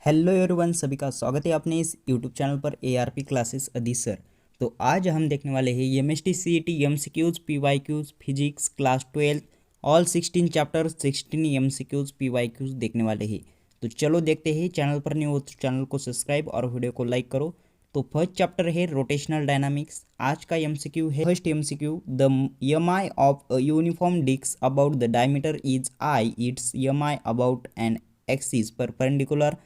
Hello everyone, सभी का स्वागत है अपने इस यूट्यूब चैनल पर एआरपी क्लासेस अदीस सर। तो आज हम देखने वाले हैं MST CET MCQs PYQs physics class 12 all 16 chapter 16 MCQs PYQs देखने वाले हैं। तो चलो देखते हैं। चैनल पर नहीं हो तो चैनल को सब्सक्राइब और वीडियो को लाइक करो। तो फर्स्ट चैप्टर है रोटेशनल डायनामिक्स। आज का एमसीक्यू है first MCQ, the MI of a uniform disc about the diameter is I, it's MI about an axis perpendicular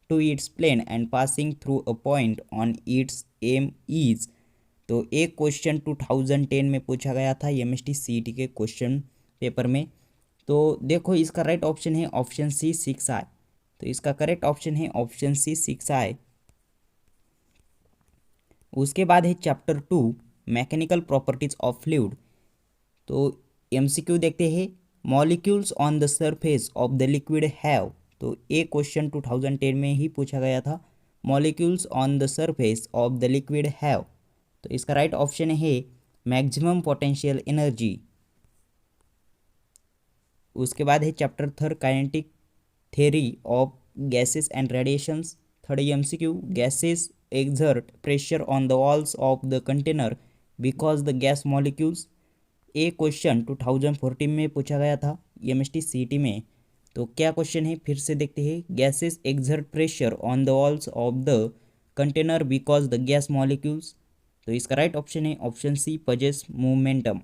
to its plane and passing through a point on its aim is। तो एक question 2010 में पूछा गया था MST CET के question paper में। तो देखो, इसका राइट ऑप्शन है ऑप्शन सी 6I। तो इसका करेक्ट ऑप्शन है ऑप्शन सी 6I। उसके बाद है chapter 2, mechanical properties of fluid. तो एमसीक्यू देखते हैं, molecules on the surface of the liquid have. तो एक क्वेश्चन 2010 में ही पूछा गया था, molecules on the surface of the liquid have. तो इसका राइट ऑप्शन है मैक्सिमम पोटेंशियल एनर्जी। उसके बाद है chapter 3, kinetic theory of gases and radiations. Third MCQ, gases exert pressure on the walls of the container because the gas molecules। एक question 2014 में पूछा गया था एमएसटी सीईटी में। तो क्या क्वेश्चन है फिर से देखते हैं, gases exert pressure on the walls of the container because the gas molecules. तो इसका राइट ऑप्शन है option C, possesses momentum.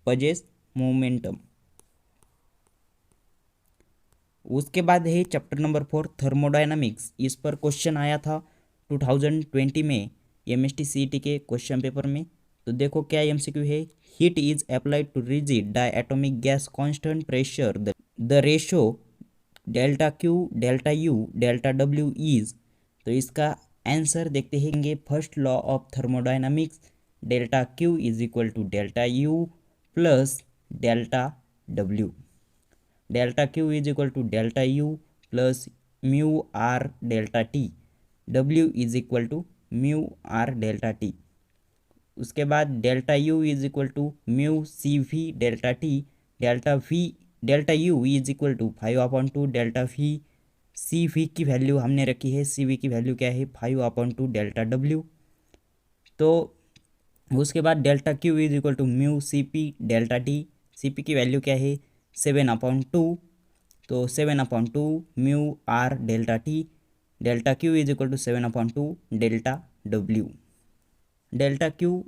Possesses momentum. उसके बाद है चैप्टर नंबर 4, थर्मोडायनामिक्स। इस पर क्वेश्चन आया था 2020 में एमएसटी सीईटी के क्वेश्चन पेपर में। तो देखो क्या एमसीक्यू है, heat is applied to rigid diatomic gas constant pressure, the ratio delta Q delta U delta W is. तो इसका आंसर देखते हैं, first law of thermodynamics, delta Q is equal to delta U plus delta W. Delta Q is equal to delta U plus mu R delta T, W is equal to mu R delta T. उसके बाद delta U is equal to mu C V delta T, delta U is equal to 5/2 delta V. C V की value हमने रखी है, सी V की value क्या है 5/2 delta W. तो उसके बाद delta Q is equal to mu C P delta T, C P की वैल्यू क्या है 7/2। तो 7/2 mu R delta T, delta Q is equal to 7/2 delta W. Delta Q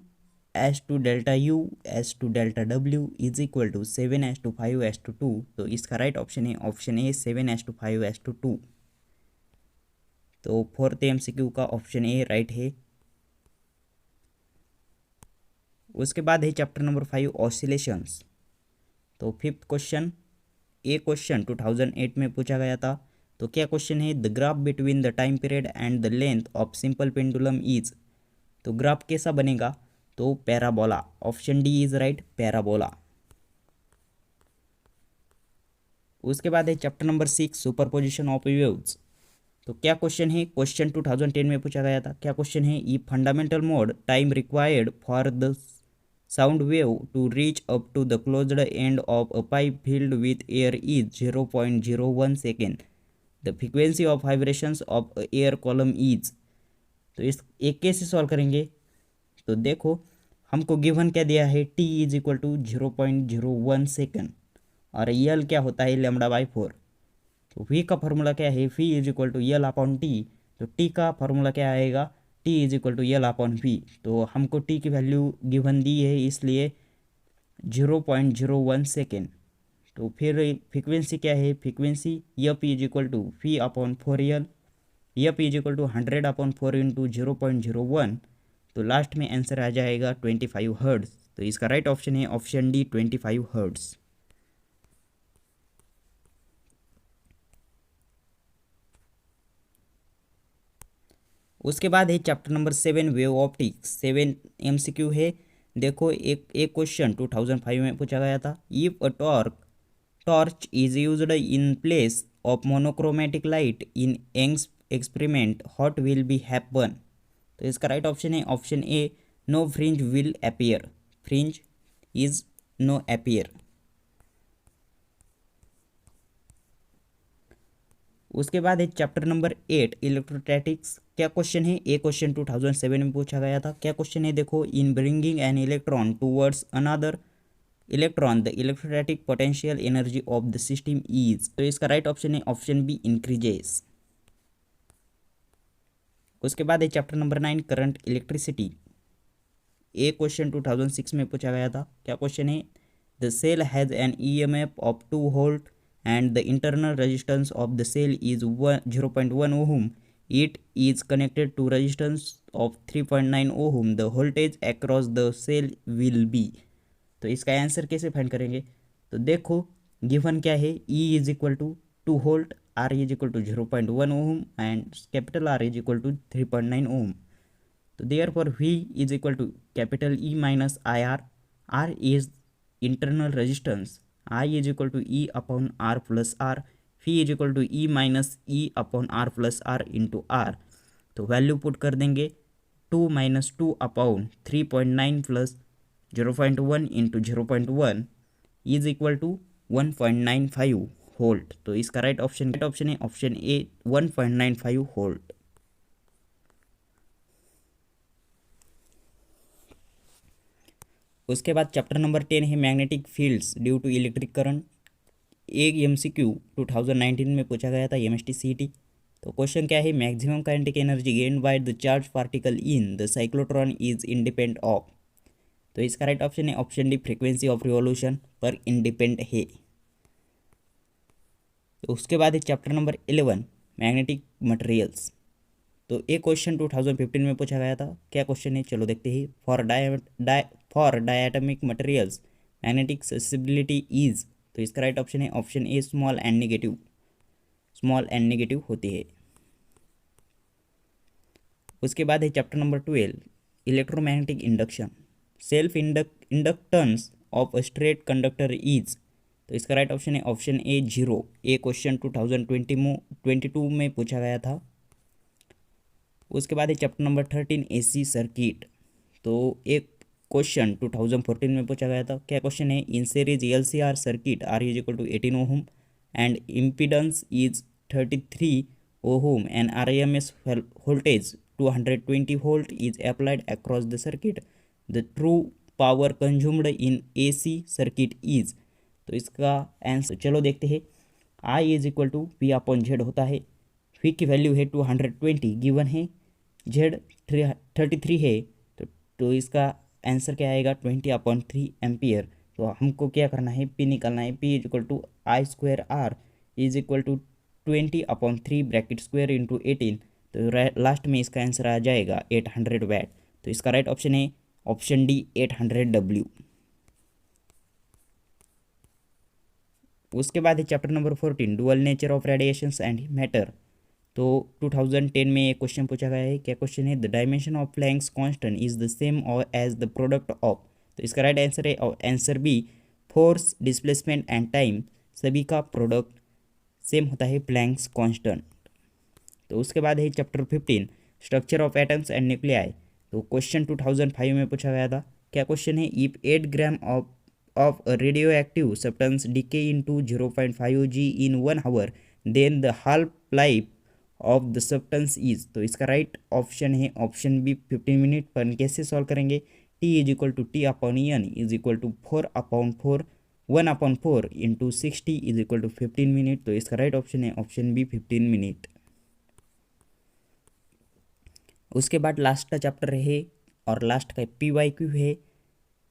as to delta U as to delta W is equal to 7:5:2। तो इसका right option है option A, 7:5:2। तो fourth MCQ का option A right है। उसके बाद है chapter number 5, oscillations. तो फिफ्थ क्वेश्चन, एक क्वेश्चन 2008 में पूछा गया था। तो क्या क्वेश्चन है, the graph between the time period and the length of simple pendulum is. तो ग्राफ कैसा बनेगा, तो parabola. Option D is right, parabola. उसके बाद है chapter number 6, superposition of waves. तो क्या क्वेश्चन है, क्वेश्चन 2010 में पूछा गया था। क्या क्वेश्चन है, ई fundamental mode time required for the sound wave to reach up to the closed end of a pipe filled with air is 0.01 second. The frequency of vibrations of a air column is। तो इस एक कैसे solve करेंगे, तो देखो हमको given क्या दिया है, t is equal to 0.01 second और यल क्या होता है λ/4। तो v का फॉर्मूला क्या है, v is equal to L/T। तो t का फॉर्मूला क्या आएगा, t is equal to L/V। तो हमको t की वैल्यू गिवन दी है, इसलिए 0.01 सेकेंड। तो फिर फ्रीक्वेंसी क्या है, frequency F is equal to V/4L, F is equal to 100/4 into 0.01। तो लास्ट में आंसर आ जाएगा 25 हर्ट्ज। तो इसका राइट ऑप्शन है ऑप्शन डी, 25 हर्ट्ज। उसके बाद है chapter number 7, wave optics. 7 MCQ है। देखो एक क्वेश्चन 2005 में पूछा गया था, if a torch is used in place of monochromatic light in Young's experiment what will be happen. तो इसका राइट ऑप्शन है option A, no fringe will appear. Fringe is no appear. उसके बाद है चैप्टर नंबर 8 इलेक्ट्रोस्टैटिक्स। क्या question है? ये question 2007 में पूछा गया था। क्या क्वेश्चन है देखो, in bringing an electron towards another electron the electrostatic potential energy of the system is. तो इसका राइट ऑप्शन है ऑप्शन बी, इंक्रीजेस। उसके बाद है चैप्टर नंबर 9 करंट इलेक्ट्रिसिटी। ये क्वेश्चन 2006 में पूछा गया था। क्या क्वेश्चन है? The cell has an EMF of 2 volt and the internal resistance of the cell is 0.1 ohm. It is connected to resistance of 3.9 ohm. The voltage across the cell will be। तो इसका answer कैसे find करेंगे? तो देखो given क्या है, E is equal to 2 volt, R is equal to 0.1 ohm and capital R is equal to 3.9 ohm. तो therefore V is equal to capital E minus IR। R is internal resistance, I is equal to E upon R plus R। V is equal to E minus E upon R plus R into R। तो value put कर देंगे 2 minus 2 upon 3.9 plus 0.1 into 0.1 is equal to 1.95 volt. तो इसका right option है option A, 1.95 volt. उसके बाद chapter number 10 है magnetic fields due to electric current. एक MCQ 2019 में पूछा गया था MST CET। तो क्वेश्चन क्या है, maximum kinetic energy gained by the charge particle in the cyclotron is independent of. तो इसका राइट ऑप्शन है option D, frequency of revolution पर इंडिपेंडेंट है। तो उसके बाद है चैप्टर नंबर 11 मैग्नेटिक मटेरियल्स। तो एक क्वेश्चन 2015 में पूछा गया था। क्या क्वेश्चन है चलो देखते हैं। For diatomic materials magnetic susceptibility is. तो इसका राइट ऑप्शन है option A, small and negative होती है। उसके बाद है chapter number 12 electromagnetic induction. Self inductance of a straight conductor is. तो इसका राइट ऑप्शन है ऑप्शन ए, 0। ये क्वेश्चन 2022 में पूछा गया था। उसके बाद है चैप्टर नंबर 13 AC सर्किट। तो एक क्वेश्चन 2014 में पूछा गया था। क्या क्वेश्चन है, in series LCR circuit R is equal to 18 ohm and impedance is 33 ohm and RMS voltage 220 volt is applied across the circuit. The true power consumed in AC circuit is. तो इसका answer चलो देखते हैं। I is equal to P upon Z होता है। V की value है 220 given है, Z 33 है। तो इसका आंसर क्या आएगा, 20/3 एम्पियर। तो हमको क्या करना है, P निकालना है। P is equal to I² R is equal to 20/3 bracket square into 18। तो लास्ट में इसका आंसर आ जाएगा 800 वैट। तो इसका राइट ऑप्शन है ऑप्शन डी, 800 W। उसके बाद है chapter number 14 dual nature of radiations and matter. तो 2010 में एक क्वेश्चन पूछा गया है। क्या क्वेश्चन है, the dimension of Planck's constant is the same as the product of. तो इसका राइट आंसर है answer B, force, displacement and time सभी का प्रोडक्ट सेम होता है प्लैंक्स कांस्टेंट। तो उसके बाद है chapter 15 structure of atoms and nuclei. तो क्वेश्चन 2005 में पूछा गया था। क्या क्वेश्चन है, if 8 gram of a radioactive substance decay into 0.5 G in 1 hour, then the half-life of the substance is। तो इसका राइट ऑप्शन है ऑप्शन बी, 15 मिनट। पर कैसे सॉल्व करेंगे, T is equal to T upon N is equal to 4/4 1/4 into 60 is equal to 15 minute. तो इसका right option है option B, 15 minute. उसके बाद लास्ट का चैप्टर है और लास्ट का PYQ है।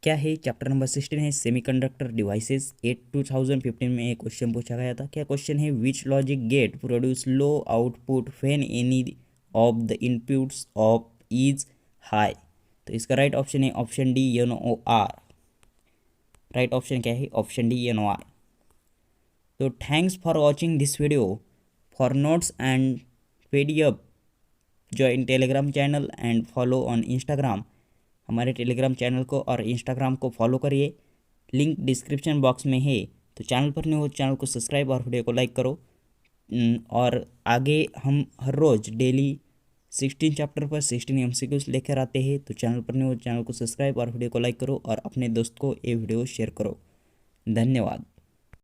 क्या है, चैप्टर नंबर 16 है सेमीकंडक्टर डिवाइसेस। 2015 में एक क्वेश्चन पूछा गया था। क्या क्वेश्चन है, which logic gate produce low output when any of the inputs of is high. तो इसका राइट ऑप्शन है option D, NOR। Right option क्या है, ऑप्शन डी, NOR। तो thanks for watching this video. For notes and PDF join Telegram channel and follow on Instagram. हमारे Telegram channel को और Instagram को फॉलो करिए, लिंक डिस्क्रिप्शन बॉक्स में है। तो चैनल पर नहीं हो चैनल को सब्सक्राइब और वीडियो को लाइक करो। और आगे हम हर रोज़ डेली 16 चैप्टर पर 16 MCQs लेकर आते हैं। तो चैनल पर नहीं हो चैनल को सब्सक्राइब और वीडियो को लाइक करो और अपने दोस्त को ये वीडियो शेयर करो। धन्यवाद।